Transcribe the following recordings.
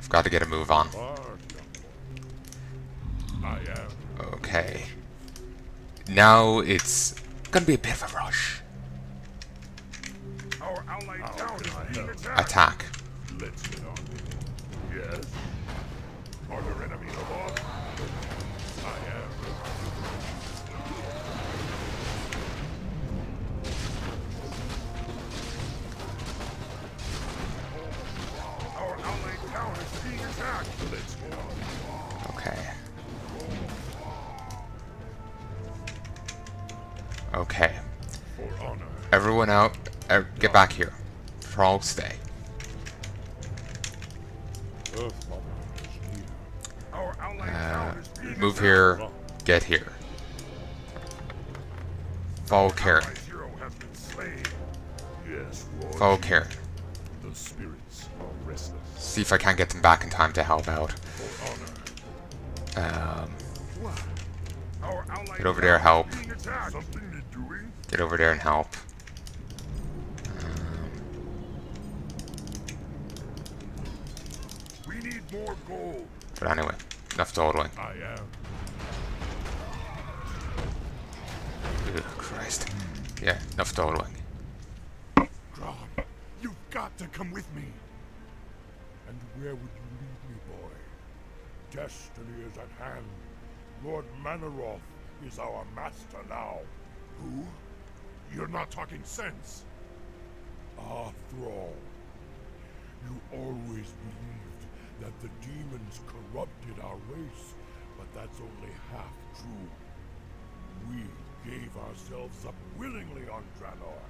I've got to get a move on. I am. Okay. Now it's gonna be a bit of a rush. Our allied town is being attacked. Attack. Let's get on. Yes. Are there enemies above? I am. Our allied town is being attacked. Let's get on. Okay. Okay. For honor. Everyone out. Get back here. Frog, stay. Our allied town is being Move attacked. here. Get here. Follow Karen. My hero has been slain. Yes, Lord. Follow Karen. The spirits are restless. See if I can't get them back in time to help out. For honor. Our allied Get over there, help. town is being attacked. Something you're doing? Get over there and help. We need more gold. But anyway, enough dawdling. I am. Ugh, Christ. Yeah, enough dawdling. Grom, you've got to come with me. And where would you lead me, boy? Destiny is at hand. Lord Manaroth is our master now. Who? You're not talking sense. Ah, Thrall. You always believed that the demons corrupted our race, but that's only half true. We gave ourselves up willingly on Draenor.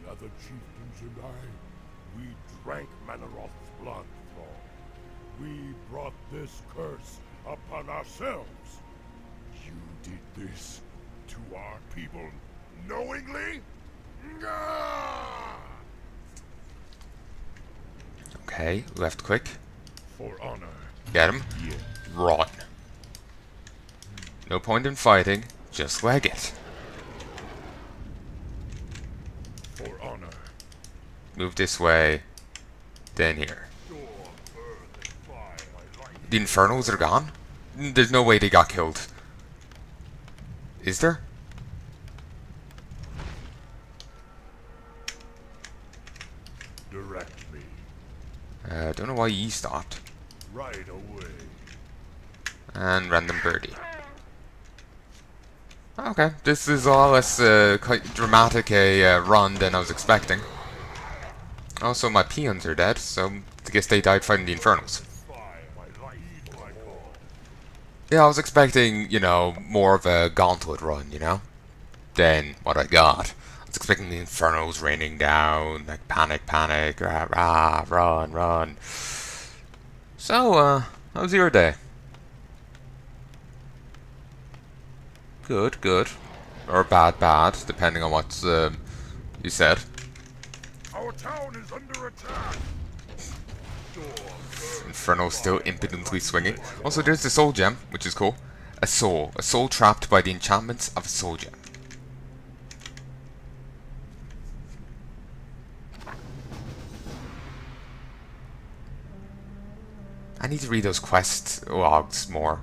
The other chieftains and I, we drank Manaroth's blood, Thrall. We brought this curse upon ourselves. You did this to our people knowingly? Gah! Okay, left click. For honor. Get him. Yeah. Run. No point in fighting, just leg it. For honor. Move this way, then here. The Infernals are gone? There's no way they got killed. Is there? Direct me. Don't know why he stopped. Right away. And random birdie. Okay, this is a lot less quite dramatic a run than I was expecting. Also, my peons are dead, so I guess they died fighting the Infernals. Yeah, I was expecting, you know, more of a gauntlet run, you know, than what I got. I was expecting the Infernals raining down, like panic, panic, rah, rah, run, run. So, how was your day? Good, good. Or bad, bad, depending on what you said. Our town is under attack. Inferno still impotently swinging. Also, there's the soul gem, which is cool. A soul trapped by the enchantments of a soul gem. I need to read those quest logs more.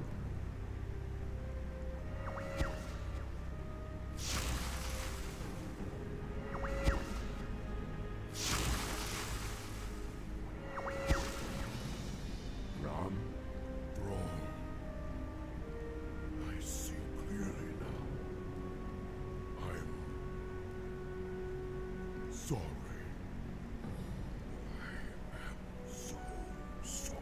Sorry. I am so sorry.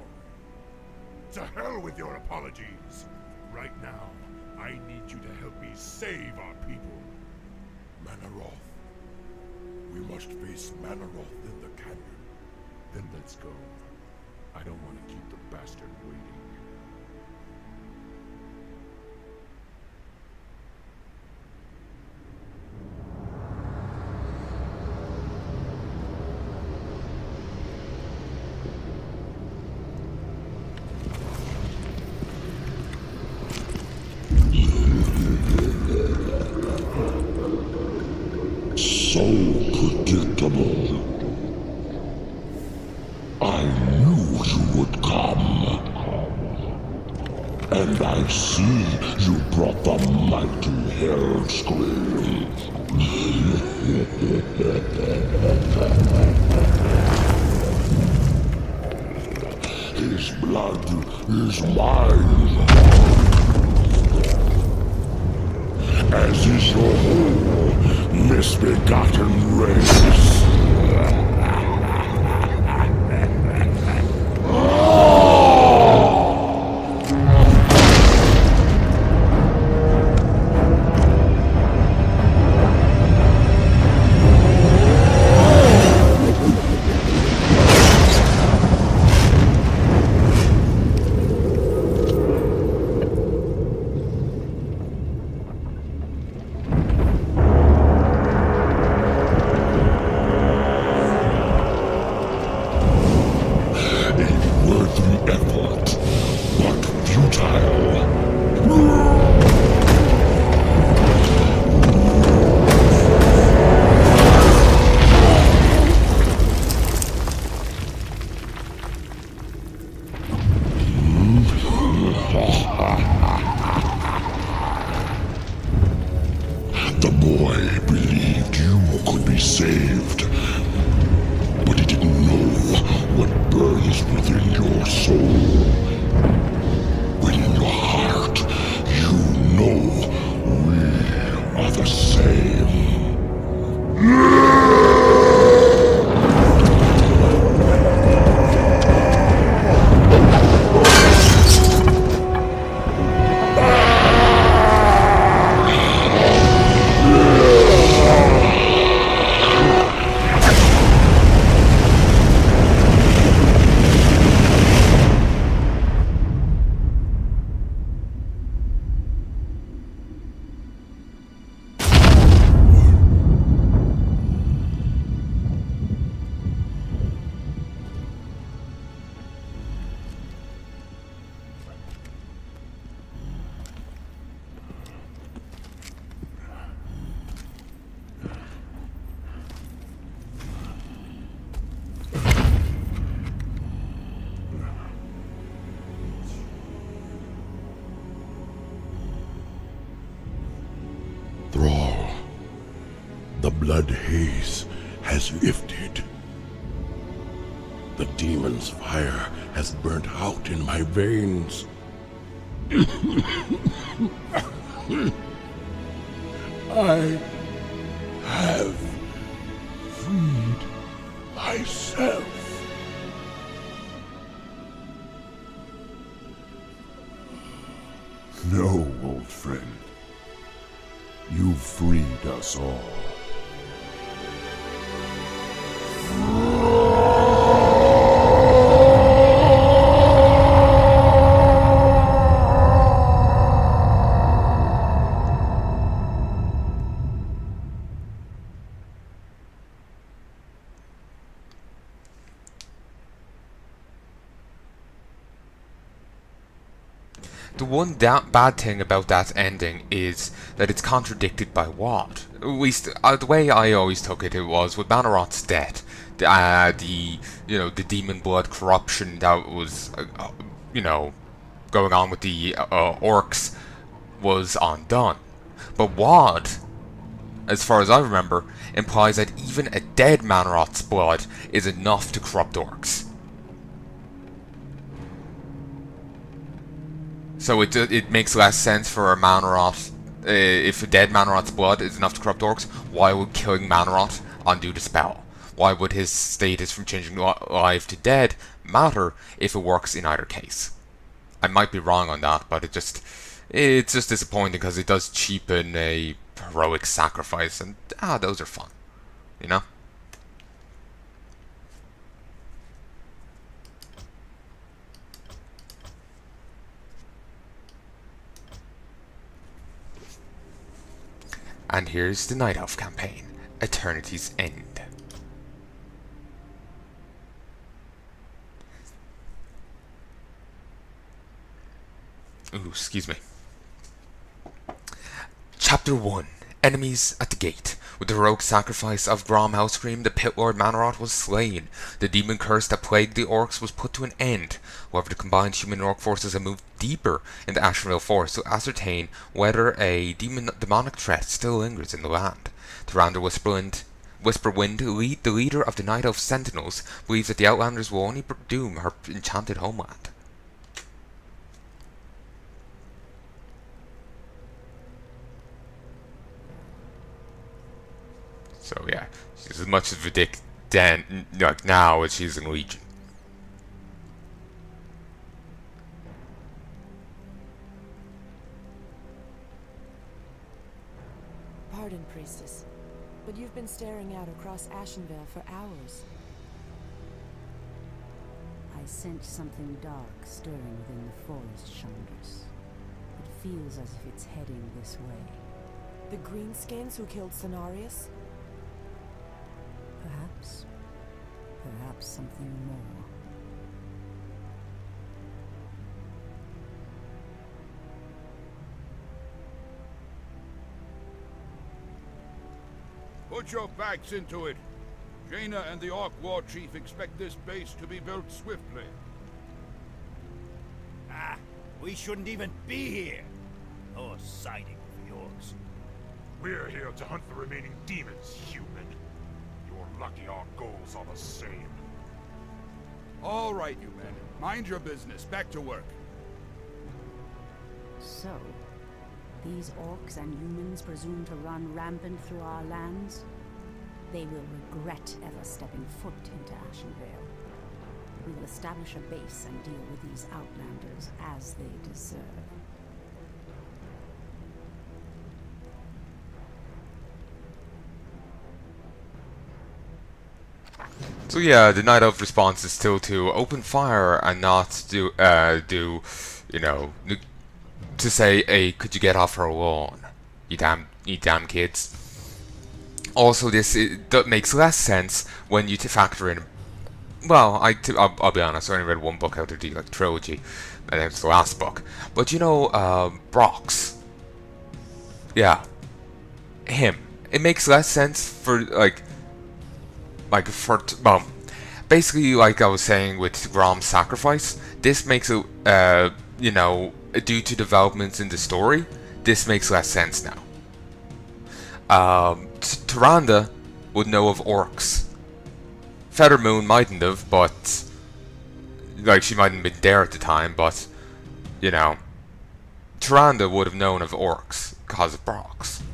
To hell with your apologies. Right now, I need you to help me save our people. Manaroth. We must face Manaroth in the canyon. Then let's go. I don't want to keep the bastard waiting. So predictable. I knew you would come. And I see you brought the mighty Hell Scream. His blood is mine. As is your whole misbegotten race. The boy believed you could be saved, but he didn't know what burns within your soul. When in your heart, you know we are the same. Thrall, the blood haze has lifted. The demon's fire has burnt out in my veins. I have freed myself. No, old friend. You freed us all. The one bad thing about that ending is that it's contradicted by what? At least the way I always took it, was with Manaroth's death, the demon blood corruption that was going on with the orcs was undone. But Wad, as far as I remember, implies that even a dead Manaroth's blood is enough to corrupt orcs. So it makes less sense for a Manaroth, if a dead Manaroth's blood is enough to corrupt orcs, why would killing Manaroth undo the spell? Why would his status from changing alive to dead matter if it works in either case? I might be wrong on that, but it's just disappointing because it does cheapen a heroic sacrifice, and those are fun, you know? And here's the Night Elf campaign, Eternity's End. Ooh, excuse me. Chapter 1, Enemies at the gate. With the heroic sacrifice of Grom Hellscream, the Pit Lord Manaroth was slain. The demon curse that plagued the orcs was put to an end. However, the combined human and orc forces have moved deeper into Ashenvale Forest to ascertain whether a demonic threat still lingers in the land. Tyrande Whisperwind, the leader of the Night Elf Sentinels, believes that the Outlanders will only doom her enchanted homeland. So yeah, she's as much of a dick then, like now, as she's in Legion. Pardon, Priestess, but you've been staring out across Ashenvale for hours. I sense something dark stirring within the forest, Chandras. It feels as if it's heading this way. The greenskins who killed Cenarius? Perhaps. Perhaps something more. Put your backs into it. Jaina and the Orc War Chief expect this base to be built swiftly. Ah, we shouldn't even be here. Or siding with the orcs. We're here to hunt the remaining demons, human. You're lucky our goals are the same. All right, you men. Mind your business. Back to work. So, these orcs and humans presume to run rampant through our lands? They will regret ever stepping foot into Ashenvale. We will establish a base and deal with these outlanders as they deserve. So yeah, the Night Elf response is still to open fire and not do, you know, to say, hey, could you get off our lawn, you damn kids. Also, that makes less sense when you factor in, well, I'll be honest, I only read one book out of the trilogy, and it's the last book. But you know, Brox, yeah, him. It makes less sense for well, basically, like I was saying with Grom's sacrifice, this makes it, you know, due to developments in the story, this makes less sense now. Tyrande would know of orcs. Feathermoon mightn't have, but like she mightn't have been there at the time, but you know, Tyrande would have known of orcs because of Brox.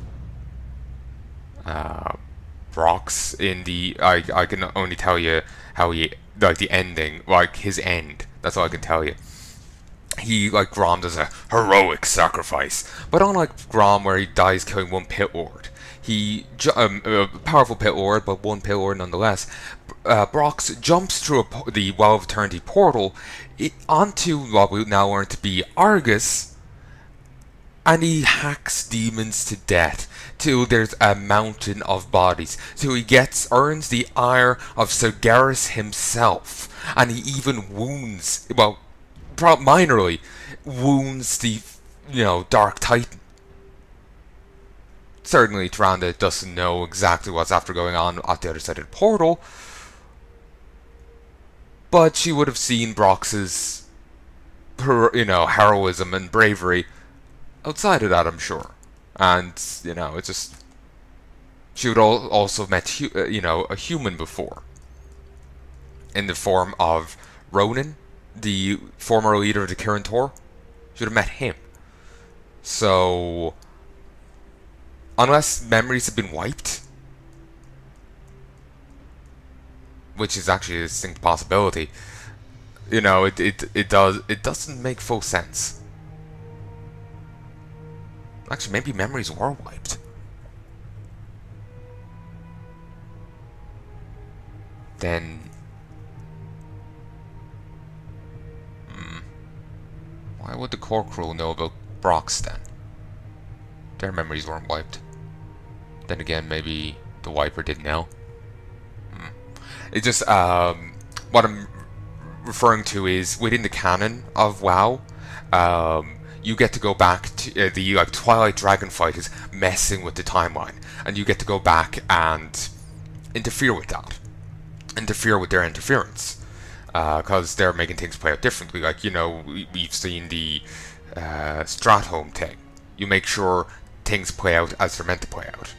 Brox in the I can only tell you how he, like, the ending, like his end. That's all I can tell you. He, like Grom, does a heroic sacrifice, but unlike Grom, where he dies killing one Pit Lord, he a powerful Pit Lord, but one Pit Lord nonetheless. Brox jumps through the Well of Eternity portal onto what we now learn to be Argus, and he hacks demons to death till there's a mountain of bodies. So he earns the ire of Sargeras himself, and he even wounds, well, minorly wounds the, you know, Dark Titan. Certainly, Tyrande doesn't know exactly what's after going on at the other side of the portal, but she would have seen Brox's, you know, heroism and bravery outside of that, I'm sure. And, you know, it's just, she would also have met, you know, a human before, in the form of Ronan, the former leader of the Kirin Tor. She would have met him. So, unless memories have been wiped, which is actually a distinct possibility, you know, it doesn't make full sense. Actually, maybe memories were wiped. Then, why would the core crew know about Brox then? Their memories weren't wiped. Then again, maybe the wiper did know. It just, what I'm referring to is, within the canon of WoW, you get to go back to the like Twilight Dragon fight is messing with the timeline, and you get to go back and interfere with that, interfere with their interference, because they're making things play out differently. Like, you know, we've seen the Stratholme thing. You make sure things play out as they're meant to play out.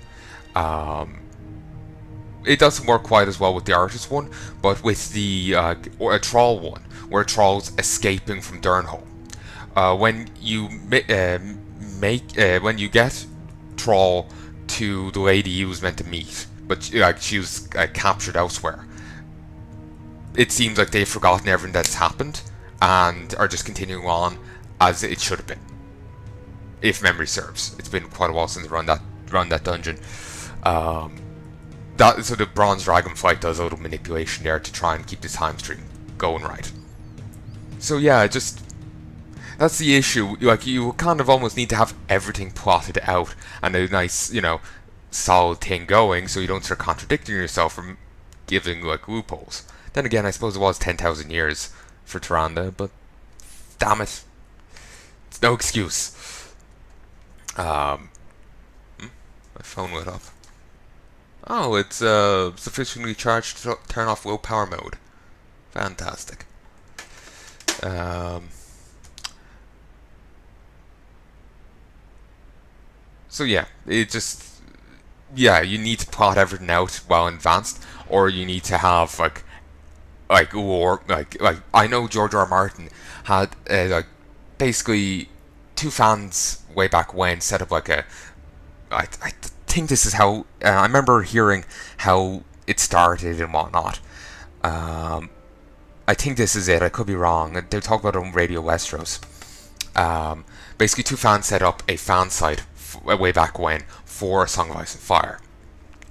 It doesn't work quite as well with the Artist one, but with the Troll one, where Troll's escaping from Durnholm. When you when you get Troll to the lady he was meant to meet, but she was captured elsewhere, it seems like they've forgotten everything that's happened and are just continuing on as it should have been. If memory serves, it's been quite a while since I run that dungeon. So the Bronze Dragon fight does a little manipulation there to try and keep the time stream going right. So yeah, that's the issue. Like, you kind of almost need to have everything plotted out and a nice, you know, solid thing going, so you don't start contradicting yourself from giving like loopholes. Then again, I suppose it was 10,000 years for Tyrande, but damn it, it's no excuse. My phone lit up. Oh, it's sufficiently charged to turn off low power mode. Fantastic. So yeah, you need to plot everything out well advanced, or you need to have lore, like I know George R. R. Martin had like basically two fans way back when set up like I think this is how I remember hearing how it started and whatnot. I think this is it. I could be wrong. They talk about it on Radio Westeros. Basically, two fans set up a fan site way back when for A Song of Ice and Fire,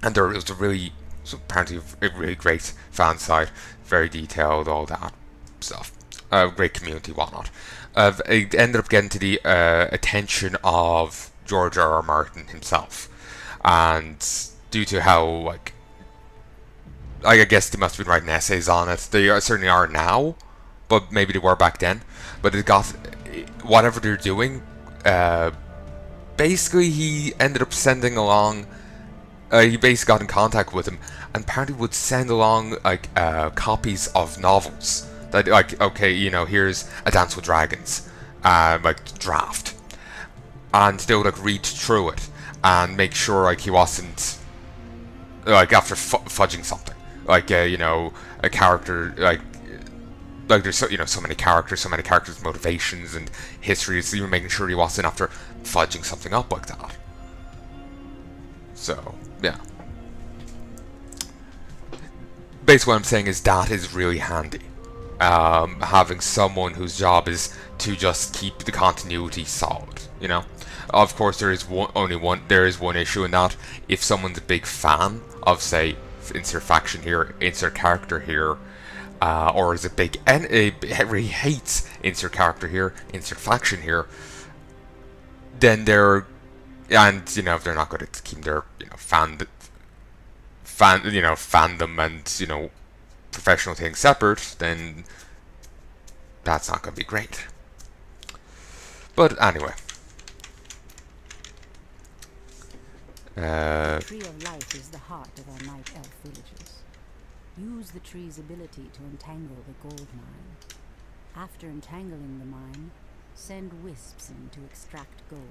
and there was apparently a really great fan site, very detailed, all that stuff. Great community, whatnot. It ended up getting to the attention of George R. R. Martin himself, and due to how I guess they must have been writing essays on it. They certainly are now, but maybe they were back then. But it got whatever they're doing. Basically, he ended up sending along. He basically got in contact with him, and apparently would send along copies of novels. That okay, you know, here's A Dance with Dragons, draft, and they would read through it and make sure he wasn't after fudging something. You know, a character there's so many characters' motivations and histories, so you were making sure he wasn't after fudging something up like that. So yeah, basically what I'm saying is that is really handy. Having someone whose job is to just keep the continuity solid, you know. Of course, there is one issue in that if someone's a big fan of, say, insert faction here, insert character here, or is a big really hates insert character here, insert faction here, then if they're not going to keep their fandom and professional things separate, then that's not going to be great. But anyway. The Tree of Life is the heart of our Night Elf villages. Use the tree's ability to entangle the gold mine. After entangling the mine, send wisps in to extract gold.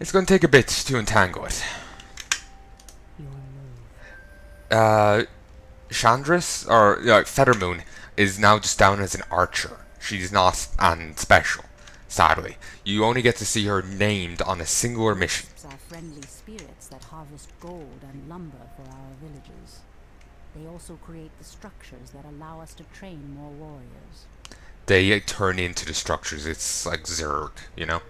It's going to take a bit to entangle it. Your move. Chandris, or Feathermoon, is now just down as an archer. She's not an special, sadly. You only get to see her named on a singular mission. Wisps are friendly spirits that harvest gold and lumber for our villages. They also create the structures that allow us to train more warriors. They turn into the structures. It's like Zerg, you know?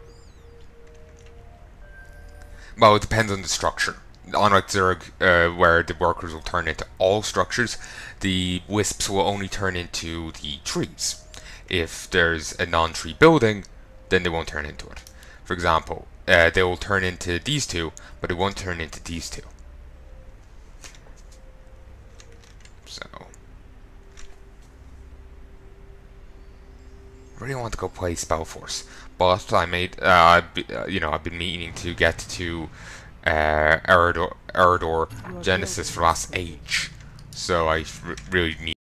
Well, it depends on the structure. Unlike Zerg, where the workers will turn into all structures, the wisps will only turn into the trees. If there's a non-tree building, then they won't turn into it. For example, they will turn into these two, but they won't turn into these two. So, I really want to go play Spellforce, but I made, you know, I've been meaning to get to Eridor Genesis for Last Age, so I really need